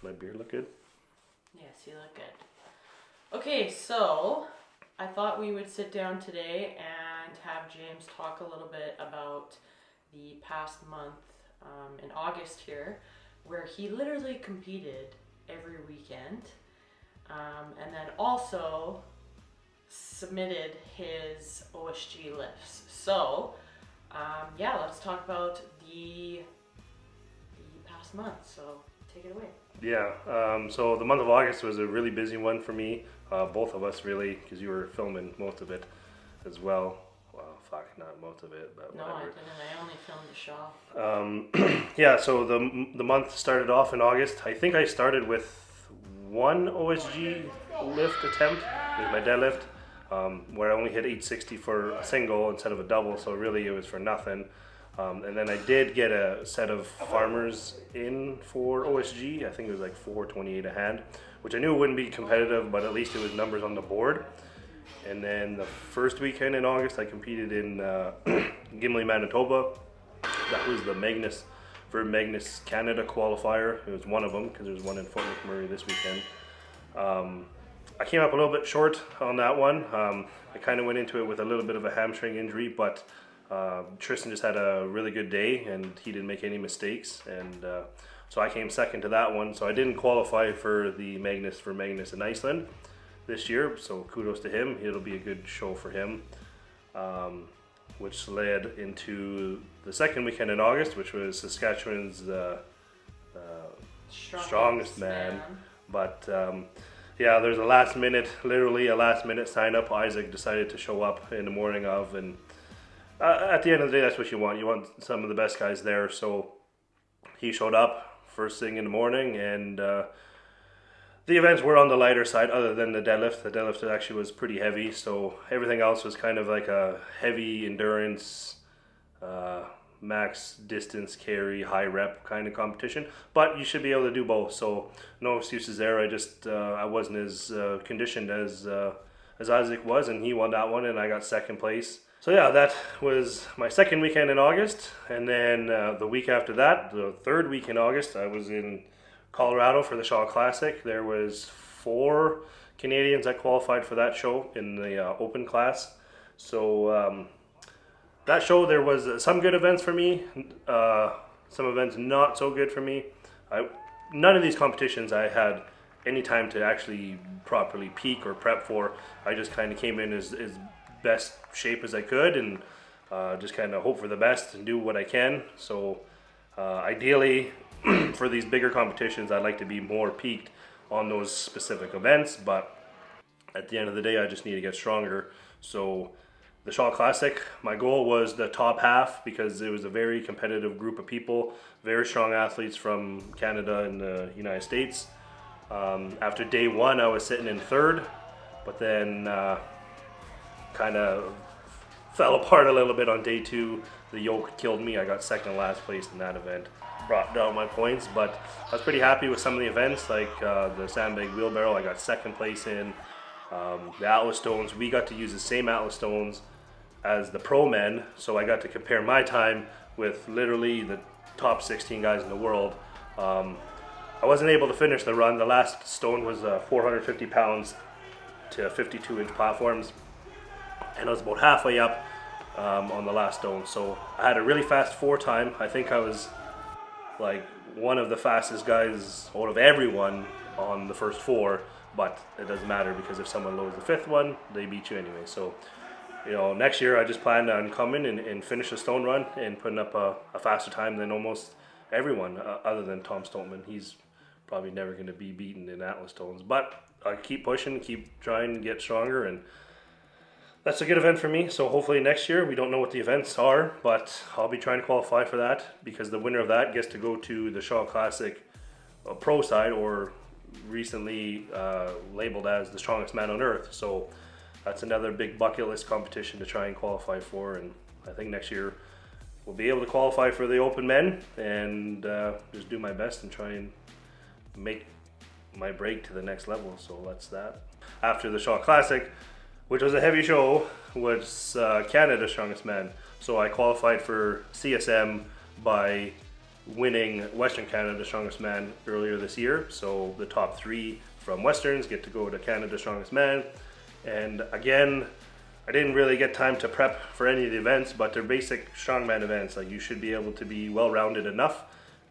My beard look good? Yes, you look good. Okay, so I thought we would sit down today and have James talk a little bit about the past month in August here, where he literally competed every weekend, and then also submitted his OSG lifts. So, yeah, let's talk about the past month. So, take it away. Yeah, so the month of August was a really busy one for me, both of us really, because you were filming most of it as well. Well, fuck, not most of it, but no, whatever. I didn't. I only filmed the show. Yeah, so the month started off in August. I think I started with one OSG lift attempt, with my deadlift, where I only hit 860 for a single instead of a double, so really it was for nothing. And then I did get a set of farmers in for OSG. I think it was like 428 a hand, which I knew wouldn't be competitive, but at least it was numbers on the board. And then the first weekend in August, I competed in Gimli, Manitoba. That was the Magnus Canada qualifier. It was one of them because there was one in Fort McMurray this weekend. I came up a little bit short on that one. I kind of went into it with a little bit of a hamstring injury, but Tristan just had a really good day and he didn't make any mistakes, and so I came second to that one. So I didn't qualify for the Magnus in Iceland this year, so kudos to him. It'll be a good show for him, which led into the second weekend in August, which was Saskatchewan's strongest man. But yeah, there's literally a last minute sign up. Isaac decided to show up in the morning of, and at the end of the day, that's what you want. You want some of the best guys there. So he showed up first thing in the morning, and the events were on the lighter side other than the deadlift. The deadlift actually was pretty heavy, so everything else was kind of like a heavy endurance, max distance carry, high rep kind of competition. But you should be able to do both, so no excuses there. I wasn't as conditioned as Isaac was, and he won that one, and I got second place. So yeah, that was my second weekend in August, and then the week after that, the third week in August, I was in Colorado for the Shaw Classic. There was 4 Canadians that qualified for that show in the open class. So that show, there was some good events for me, some events not so good for me. None of these competitions I had any time to actually properly peak or prep for. I just kind of came in as best shape as I could, and just kind of hope for the best and do what I can. So ideally, for these bigger competitions, I'd like to be more peaked on those specific events, but at the end of the day, I just need to get stronger. So the Shaw Classic, my goal was the top half because it was a very competitive group of people, very strong athletes from Canada and the United States. After day one, I was sitting in third, but then kind of fell apart a little bit on day two. The yoke killed me. I got second to last place in that event. Brought down my points, but I was pretty happy with some of the events, like the sandbag wheelbarrow. I got second place in. The Atlas stones, we got to use the same Atlas stones as the pro men, so I got to compare my time with literally the top 16 guys in the world. I wasn't able to finish the run. The last stone was 450 pounds to 52-inch platforms, and I was about halfway up on the last stone. So I had a really fast 4 time. I think I was like one of the fastest guys out of everyone on the first 4, but it doesn't matter because if someone loads the 5th one, they beat you anyway. So, next year I just plan on coming and finish a stone run and putting up a faster time than almost everyone other than Tom Stoneman. He's probably never going to be beaten in Atlas stones, but I keep pushing, keep trying to get stronger, and that's a good event for me. So hopefully next year, we don't know what the events are, but I'll be trying to qualify for that because the winner of that gets to go to the Shaw Classic pro side, or recently labeled as the strongest man on earth. So that's another big bucket list competition to try and qualify for, and I think next year we'll be able to qualify for the open men and just do my best and try and make my break to the next level. So that's that. After the Shaw Classic, which was a heavy show, was Canada's strongest man. So I qualified for CSM by winning Western Canada Strongest Man earlier this year. So the top 3 from Westerns get to go to Canada Strongest Man. And again, I didn't really get time to prep for any of the events, but they're basic strongman events. Like, you should be able to be well-rounded enough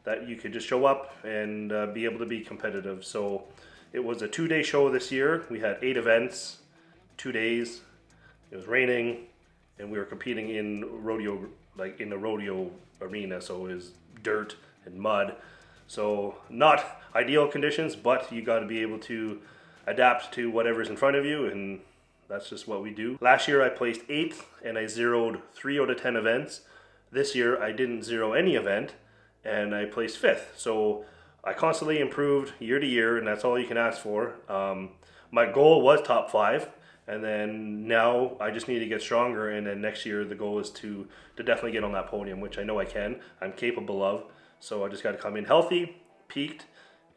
that you could just show up and be able to be competitive. So it was a 2-day show this year. We had 8 events, 2 days. It was raining, and we were competing in rodeo, like in the rodeo arena. So it was dirt and mud. So not ideal conditions, but you got to be able to adapt to whatever's in front of you, and that's just what we do. Last year I placed 8th and I zeroed 3 out of 10 events. This year I didn't zero any event and I placed 5th. So I constantly improved year to year, and that's all you can ask for. My goal was top 5, and then now I just need to get stronger, and then next year the goal is to definitely get on that podium, which I know I can. I'm capable of. So I just got to come in healthy, peaked,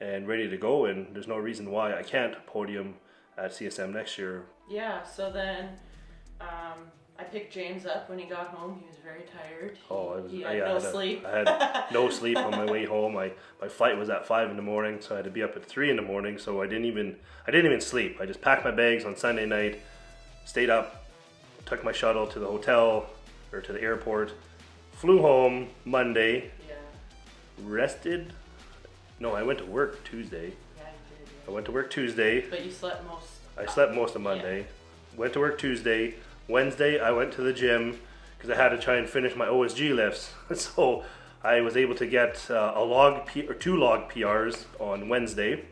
and ready to go, and there's no reason why I can't podium at CSM next year. Yeah, so then I picked James up when he got home. He was very tired. He had no sleep. I had no sleep on my way home. My flight was at 5 in the morning, so I had to be up at 3 in the morning. So I didn't even sleep. I just packed my bags on Sunday night, stayed up, took my shuttle to the hotel or to the airport, flew home Monday, rested. No, I went to work Tuesday. Yeah, you did. I went to work Tuesday. But you slept most. I slept most of Monday. Went to work Tuesday. Wednesday, I went to the gym because I had to try and finish my OSG lifts. So I was able to get 2 log PRs on Wednesday.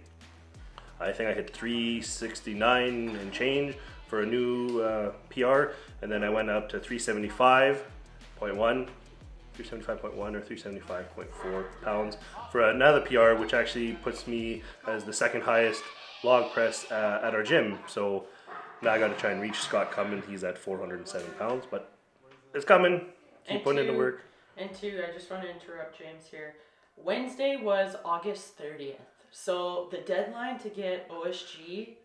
I think I hit 369 and change for a new PR, and then I went up to 375.1. 375.1 or 375.4 pounds for another PR, which actually puts me as the 2nd highest log press at our gym. So now I got to try and reach Scott Cummins. He's at 407 pounds, but it's coming. Keep putting in the work. And I just want to interrupt James here. Wednesday was August 30th. So the deadline to get OSG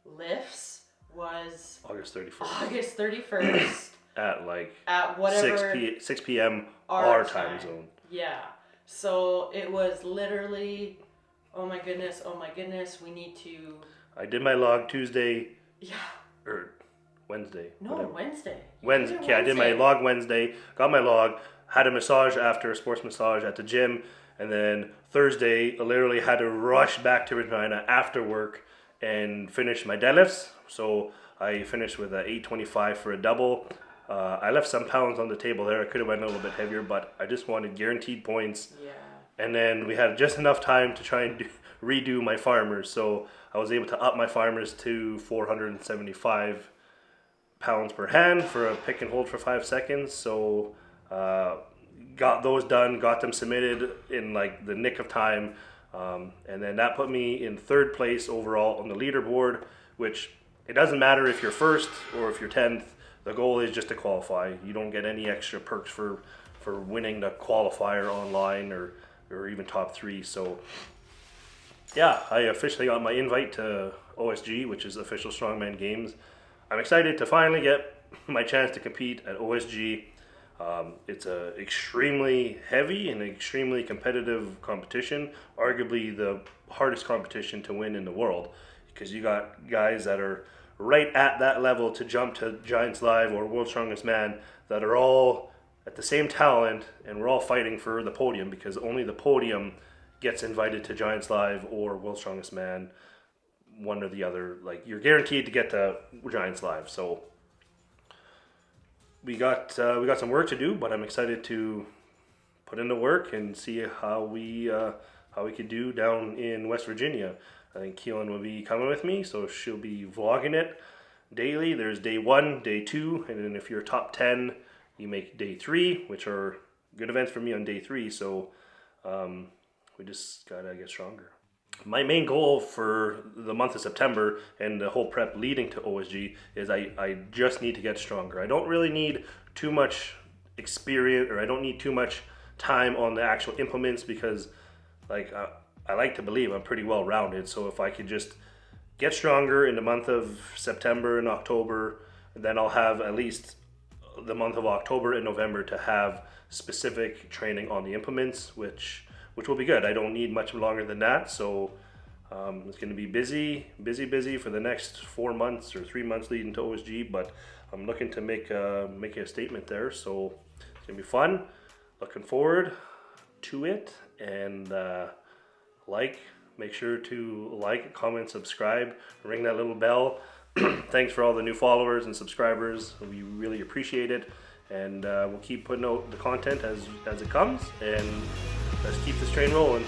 lifts was August 31st. August 31st. at whatever 6 p.m. our time zone. Yeah. So it was literally, oh my goodness, we need to. I did my log Tuesday. Yeah. Or Wednesday. No, whatever. Wednesday. Okay, I did my log Wednesday, got my log, had a massage after, a sports massage at the gym, and then Thursday I literally had to rush back to Regina after work and finish my deadlifts. So I finished with a 825 for a double. I left some pounds on the table there. I could have went a little bit heavier, but I just wanted guaranteed points. Yeah. And then we had just enough time to try and redo my farmers. So I was able to up my farmers to 475 pounds per hand for a pick and hold for 5 seconds. So got those done, got them submitted in like the nick of time. And then that put me in 3rd place overall on the leaderboard, which it doesn't matter if you're 1st or if you're 10th. The goal is just to qualify. You don't get any extra perks for winning the qualifier online or even top 3. So yeah, I officially got my invite to OSG, which is Official Strongman Games. I'm excited to finally get my chance to compete at OSG. It's a extremely heavy and extremely competitive competition, arguably the hardest competition to win in the world, because you got guys that are right at that level to jump to Giants Live or World's Strongest Man that are all at the same talent, and we're all fighting for the podium, because only the podium gets invited to Giants Live or World's Strongest Man, one or the other. Like, you're guaranteed to get to Giants Live. So we got some work to do, but I'm excited to put in the work and see how we could do down in West Virginia. I think Keelan will be coming with me, so she'll be vlogging it daily. There's day 1, day 2, and then if you're top 10, you make day 3, which are good events for me on day 3. So we just gotta get stronger. My main goal for the month of September and the whole prep leading to OSG is I just need to get stronger. I don't really need too much experience, or I don't need too much time on the actual implements, because like I like to believe I'm pretty well rounded. So if I could just get stronger in the month of September and October, then I'll have at least the month of October and November to have specific training on the implements, which which will be good. I don't need much longer than that, so it's going to be busy for the next 4 months or 3 months leading to OSG, but I'm looking to make a statement there, so it's going to be fun. Looking forward to it, and make sure to like, comment, subscribe, ring that little bell. Thanks for all the new followers and subscribers. We really appreciate it, and we'll keep putting out the content as it comes, and let's keep this train rolling.